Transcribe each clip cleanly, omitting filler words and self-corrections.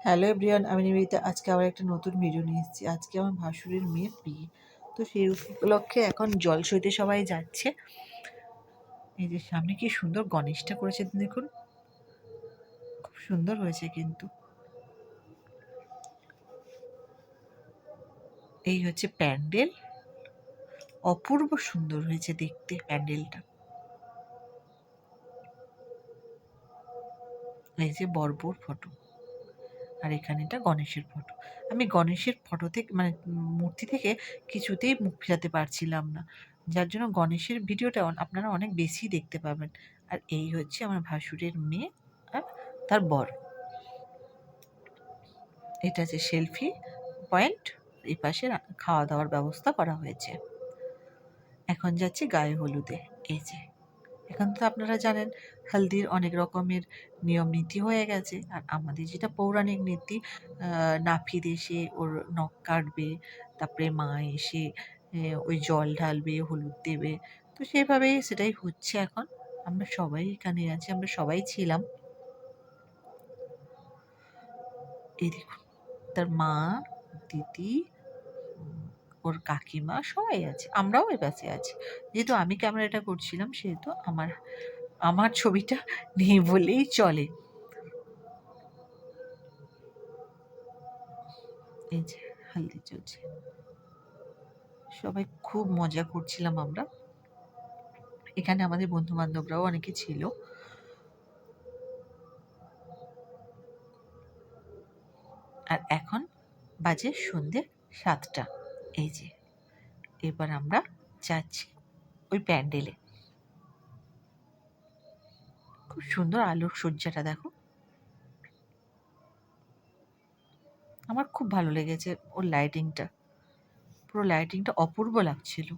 Hello everyone, আমি নিবেদিতা। আজকে আবার একটা নতুন ভিডিও নিয়ে এসেছি। আজকে আমার ভাসুরের মেয়ের বিয়ে, তো সেই উপলক্ষে এখন জল সইতে সবাই যাচ্ছে। এই যে সামনে কি সুন্দর গণেশটা করেছে দেখুন, খুব সুন্দর হয়েছে কিন্তু। এই হচ্ছে প্যান্ডেল, অপূর্ব সুন্দর হয়েছে দেখতে প্যান্ডেলটা। এই যে বড় ফটো, আর এখানেটা গণেশের ফটো। আমি গণেশের ফটো থেকে মূর্তি থেকে কিছুতেই মুখ ফেরাতে পারছিলাম না, যার জন্য গণেশের ভিডিওটা আপনারা অনেক বেশি দেখতে পাবেন। আর এই হচ্ছে আমার ভাসুরের মেয়ে আর তার বর। এটা হচ্ছে সেলফি পয়েন্ট, এই পাশে খাওয়া দাওয়ার ব্যবস্থা করা হয়েছে। এখন যাচ্ছি গায়ে হলুদে। এই যে এখন তো আপনারা জানেন হলদির অনেক রকমের নিয়ম নীতি হয়ে গেছে, আর আমাদের যেটা পৌরাণিক নীতি, নাপিত এসে ওর নখ কাটবে, তারপরে মা এসে ওই জল ঢালবে, হলুদ দেবে। তো সেভাবেই সেটাই হচ্ছে এখন। আমরা সবাই এখানে আছি, আমরা সবাই ছিলাম। এই দেখুন, তার মা, দিদি, ওর কাকিমা সবাই আছে, আমরাও এ পাশে আছি। যেহেতু আমি ক্যামেরাটা করছিলাম সেহেতু আমার আমার ছবিটা নেই বলেই চলে। এই যে হালদি চলছে, সবাই খুব মজা করছিলাম আমরা। এখানে আমাদের বন্ধু বান্ধবরাও অনেকে ছিল। আর এখন বাজে সন্ধ্যে 7টা। এই যে এবার আমরা যাচ্ছি ওই প্যান্ডেলে। খুব সুন্দর আলোর সজ্জাটা দেখো, আমার খুব ভালো লেগেছে ওর লাইটিংটা, পুরো লাইটিংটা অপূর্ব লাগছিল।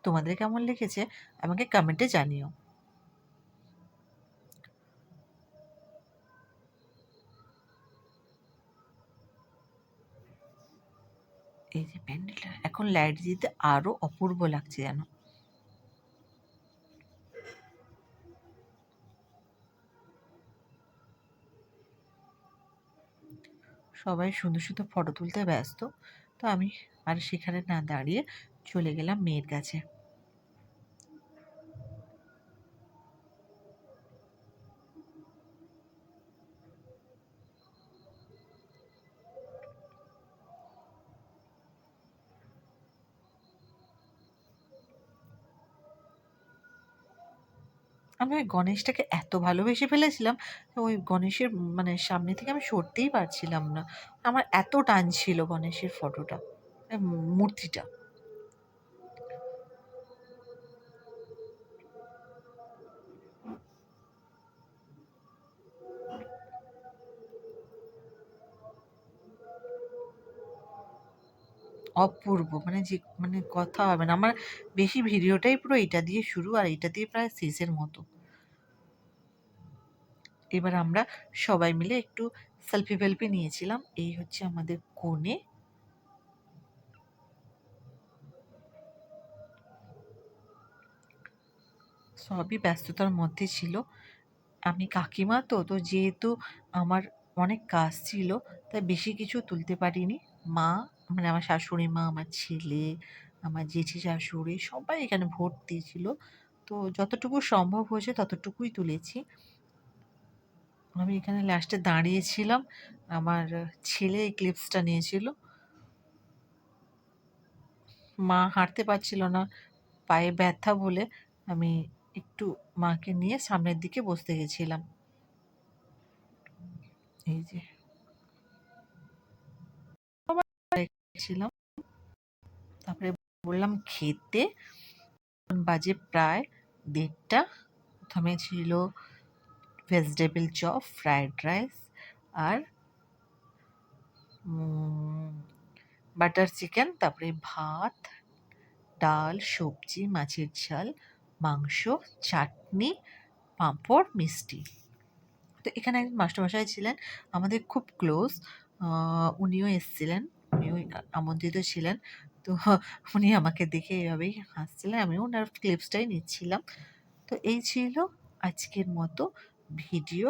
তোমাদের কেমন লেগেছে আমাকে কমেন্টে জানিও। এই যে প্যান্ডেলটা এখন লাইট দিতে আরো অপূর্ব লাগছে যেন। সবাই সুন্দর সুন্দর ফটো তুলতে ব্যস্ত, তো আমি আর সেখানে না দাঁড়িয়ে চলে গেলাম মেয়ের কাছে। আমি ওই গণেশটাকে এত ভালোবেসে ফেলেছিলাম, ওই গণেশের সামনে থেকে আমি সরতেই পারছিলাম না। আমার এত টান ছিল গণেশের ফটোটা, মূর্তিটা। অপূর্ব, যে কথা হবে না। আমার বেশি ভিডিওটাই পুরো এটা দিয়ে শুরু, আর এটা দিয়ে প্রায় শেষের মতো। এবার আমরা সবাই মিলে একটু সেলফি ফেলফি নিয়েছিলাম। এই হচ্ছে আমাদের কনে। সবই ব্যস্ততার মধ্যে ছিল। আমি কাকিমা, তো যেহেতু আমার অনেক কাজ ছিল, তাই বেশি কিছু তুলতে পারিনি। মা, আমার শাশুড়ি মা, আমার ছেলে, আমার জেঠি শাশুড়ি সবাই এখানে ভর্তি ছিল। তো যতটুকু সম্ভব হয়েছে ততটুকুই তুলেছি। আমি এখানে লাস্টে দাঁড়িয়েছিলাম, আমার ছেলে এই ক্লিপসটা নিয়েছিল। মা হাঁটতে পারছিল না, পায়ে ব্যথা বলে আমি একটু মাকে নিয়ে সামনের দিকে বসতে গেছিলাম। এই যে ছিলাম, তারপরে বললাম খেতে। বাজে প্রায় 1:30। প্রথমে ছিল ভেজিটেবল চপ, ফ্রায়েড রাইস, আর বাটার চিকেন, তারপরে ভাত, ডাল, সবজি, মাছের ঝাল, মাংস, চাটনি, পাঁপড়, মিষ্টি। তো এখানে একজন মাস্টারমশাই ছিলেন, আমাদের খুব ক্লোজ। উনিও এসেছিলেন, উনিও আমন্ত্রিত ছিলেন। তো উনি আমাকে দেখে এভাবেই হাসছিলেন, আমিও ওনার ক্লিপসটাই নিচ্ছিলাম। তো এই ছিল আজকের মতো ভিডিও।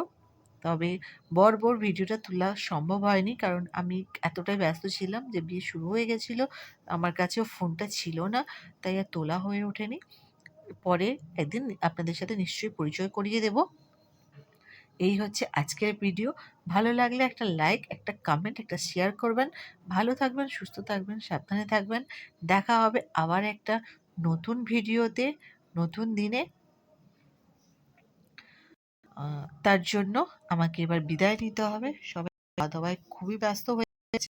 তবে বর ভিডিওটা তোলা সম্ভব হয়নি, কারণ আমি এতটাই ব্যস্ত ছিলাম যে বিয়ে শুরু হয়ে গেছিলো, আমার কাছেও ফোনটা ছিল না, তাই আর তোলা হয়ে ওঠেনি। পরে একদিন আপনাদের সাথে নিশ্চয়ই পরিচয় করিয়ে দেব। এই হচ্ছে আজকের ভিডিও। ভালো লাগলে একটা লাইক, একটা কমেন্ট, একটা শেয়ার করবেন। ভালো থাকবেন, সুস্থ থাকবেন, সাবধানে থাকবেন। দেখা হবে আবার একটা নতুন ভিডিওতে, নতুন দিনে। তার জন্য আমাকে এবার বিদায় নিতে হবে। সবাই খাওয়া দাওয়ায় খুবই ব্যস্ত হয়ে গেছে।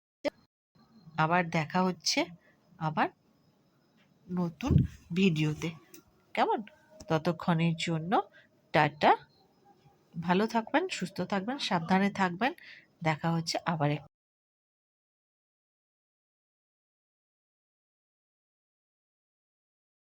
আবার দেখা হচ্ছে আবার নতুন ভিডিওতে, কেমন? ততক্ষণের জন্য টাটা। ভালো থাকবেন, সুস্থ থাকবেন, সাবধানে থাকবেন। দেখা হচ্ছে আবার একটা